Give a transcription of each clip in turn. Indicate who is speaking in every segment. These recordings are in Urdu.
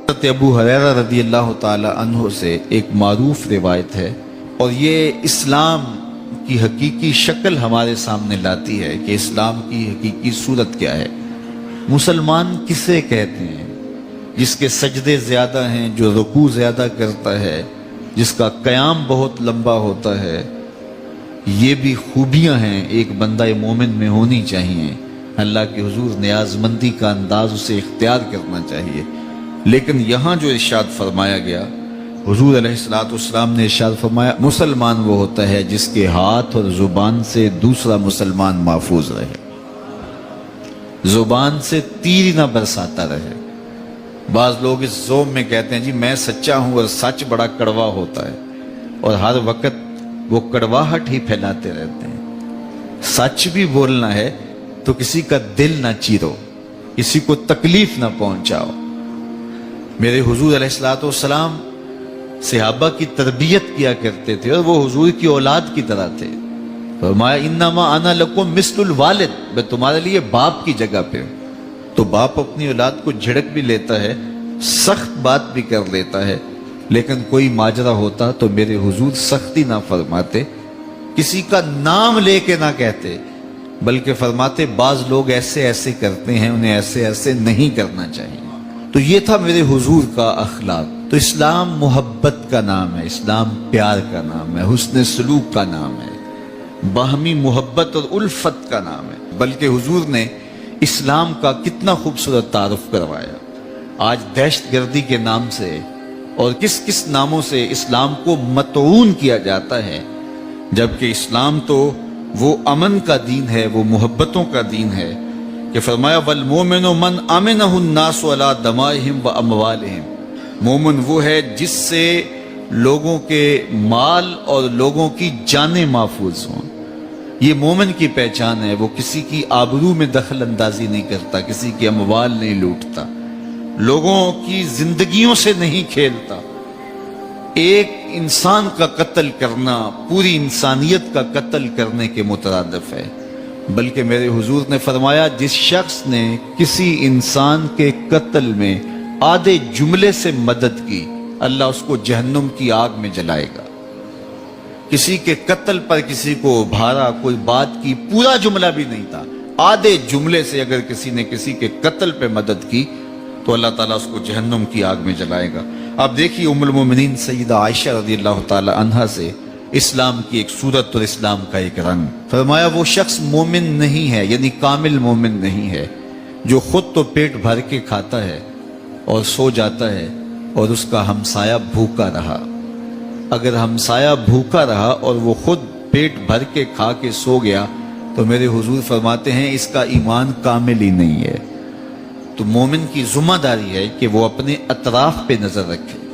Speaker 1: حضرت ابو ہریرہ رضی اللہ تعالی عنہ سے ایک معروف روایت ہے، اور یہ اسلام کی حقیقی شکل ہمارے سامنے لاتی ہے کہ اسلام کی حقیقی صورت کیا ہے۔ مسلمان کسے کہتے ہیں؟ جس کے سجدے زیادہ ہیں، جو رکوع زیادہ کرتا ہے، جس کا قیام بہت لمبا ہوتا ہے۔ یہ بھی خوبیاں ہیں ایک بندہ مومن میں ہونی چاہیے۔ اللہ کے حضور نیاز مندی کا انداز اسے اختیار کرنا چاہیے۔ لیکن یہاں جو ارشاد فرمایا گیا، حضور علیہ السلام نے ارشاد فرمایا، مسلمان وہ ہوتا ہے جس کے ہاتھ اور زبان سے دوسرا مسلمان محفوظ رہے، زبان سے تیر نہ برساتا رہے۔ بعض لوگ اس ذوق میں کہتے ہیں جی میں سچا ہوں، اور سچ بڑا کڑوا ہوتا ہے، اور ہر وقت وہ کڑواہٹ ہی پھیلاتے رہتے ہیں۔ سچ بھی بولنا ہے تو کسی کا دل نہ چیرو، کسی کو تکلیف نہ پہنچاؤ۔ میرے حضور علیہ السلام صحابہ کی تربیت کیا کرتے تھے، اور وہ حضور کی اولاد کی طرح تھے۔ فرمایا انما انا لکم مثل الوالد، میں تمہارے لیے باپ کی جگہ پہ ہوں۔ تو باپ اپنی اولاد کو جھڑک بھی لیتا ہے، سخت بات بھی کر لیتا ہے، لیکن کوئی ماجرا ہوتا تو میرے حضور سختی نہ فرماتے، کسی کا نام لے کے نہ کہتے، بلکہ فرماتے بعض لوگ ایسے ایسے کرتے ہیں، انہیں ایسے ایسے نہیں کرنا چاہیے۔ تو یہ تھا میرے حضور کا اخلاق۔ تو اسلام محبت کا نام ہے، اسلام پیار کا نام ہے، حسن سلوک کا نام ہے، باہمی محبت اور الفت کا نام ہے۔ بلکہ حضور نے اسلام کا کتنا خوبصورت تعارف کروایا۔ آج دہشت گردی کے نام سے اور کس کس ناموں سے اسلام کو مطعون کیا جاتا ہے، جبکہ اسلام تو وہ امن کا دین ہے، وہ محبتوں کا دین ہے کہ فرمایا والمومن من امنہ الناس علی دمائہم و اموالہم۔ مومن وہ ہے جس سے لوگوں کے مال اور لوگوں کی جانیں محفوظ ہوں۔ یہ مومن کی پہچان ہے، وہ کسی کی آبرو میں دخل اندازی نہیں کرتا، کسی کے اموال نہیں لوٹتا، لوگوں کی زندگیوں سے نہیں کھیلتا۔ ایک انسان کا قتل کرنا پوری انسانیت کا قتل کرنے کے مترادف ہے۔ بلکہ میرے حضور نے فرمایا جس شخص نے کسی انسان کے قتل میں آدھے جملے سے مدد کی، اللہ اس کو جہنم کی آگ میں جلائے گا۔ کسی کے قتل پر کسی کو ابھارا، کوئی بات کی، پورا جملہ بھی نہیں تھا، آدھے جملے سے اگر کسی نے کسی کے قتل پہ مدد کی تو اللہ تعالیٰ اس کو جہنم کی آگ میں جلائے گا۔ اب دیکھیے ام المومنین سیدہ عائشہ رضی اللہ تعالی عنہا سے اسلام کی ایک صورت اور اسلام کا ایک رنگ۔ فرمایا وہ شخص مومن نہیں ہے، یعنی کامل مومن نہیں ہے، جو خود تو پیٹ بھر کے کھاتا ہے اور سو جاتا ہے، اور اس کا ہمسایہ بھوکا رہا۔ اگر ہمسایہ بھوکا رہا اور وہ خود پیٹ بھر کے کھا کے سو گیا تو میرے حضور فرماتے ہیں اس کا ایمان کامل ہی نہیں ہے۔ تو مومن کی ذمہ داری ہے کہ وہ اپنے اطراف پہ نظر رکھے۔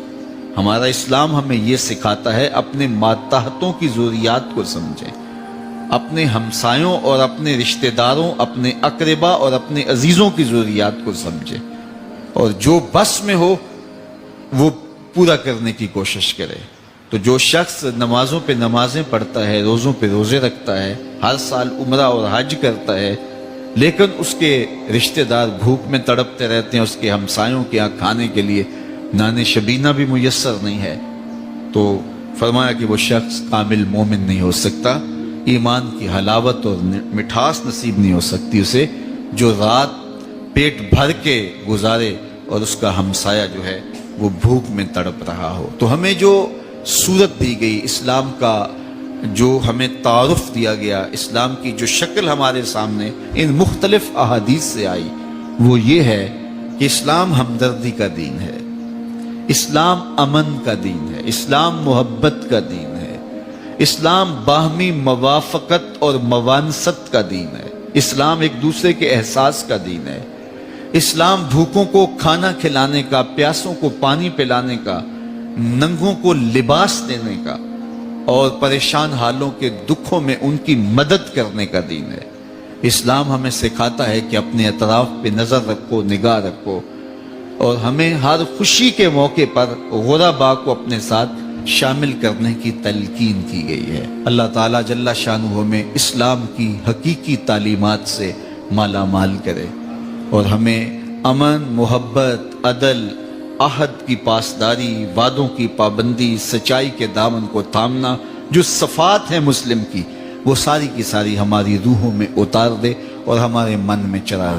Speaker 1: ہمارا اسلام ہمیں یہ سکھاتا ہے اپنے ماتحتوں کی ضروریات کو سمجھیں، اپنے ہمسایوں اور اپنے رشتہ داروں، اپنے اقربا اور اپنے عزیزوں کی ضروریات کو سمجھیں، اور جو بس میں ہو وہ پورا کرنے کی کوشش کرے۔ تو جو شخص نمازوں پہ نمازیں پڑھتا ہے، روزوں پہ روزے رکھتا ہے، ہر سال عمرہ اور حج کرتا ہے، لیکن اس کے رشتہ دار بھوک میں تڑپتے رہتے ہیں، اس کے ہمسایوں کے یہاں کھانے کے لیے نان شبینہ بھی میسر نہیں ہے، تو فرمایا کہ وہ شخص کامل مومن نہیں ہو سکتا، ایمان کی حلاوت اور مٹھاس نصیب نہیں ہو سکتی اسے، جو رات پیٹ بھر کے گزارے اور اس کا ہمسایہ جو ہے وہ بھوک میں تڑپ رہا ہو۔ تو ہمیں جو صورت دی گئی، اسلام کا جو ہمیں تعارف دیا گیا، اسلام کی جو شکل ہمارے سامنے ان مختلف احادیث سے آئی، وہ یہ ہے کہ اسلام ہمدردی کا دین ہے، اسلام امن کا دین ہے، اسلام محبت کا دین ہے، اسلام باہمی موافقت اور موانست کا دین ہے، اسلام ایک دوسرے کے احساس کا دین ہے، اسلام بھوکوں کو کھانا کھلانے کا، پیاسوں کو پانی پلانے کا، ننگوں کو لباس دینے کا، اور پریشان حالوں کے دکھوں میں ان کی مدد کرنے کا دین ہے۔ اسلام ہمیں سکھاتا ہے کہ اپنے اطراف پہ نظر رکھو، نگاہ رکھو، اور ہمیں ہر خوشی کے موقع پر غرباء کو اپنے ساتھ شامل کرنے کی تلقین کی گئی ہے۔ اللہ تعالیٰ جل شانہ ہمیں اسلام کی حقیقی تعلیمات سے مالا مال کرے، اور ہمیں امن، محبت، عدل عہد کی پاسداری، وعدوں کی پابندی، سچائی کے دامن کو تھامنا، جو صفات ہیں مسلم کی، وہ ساری کی ساری ہماری روحوں میں اتار دے اور ہمارے من میں چرا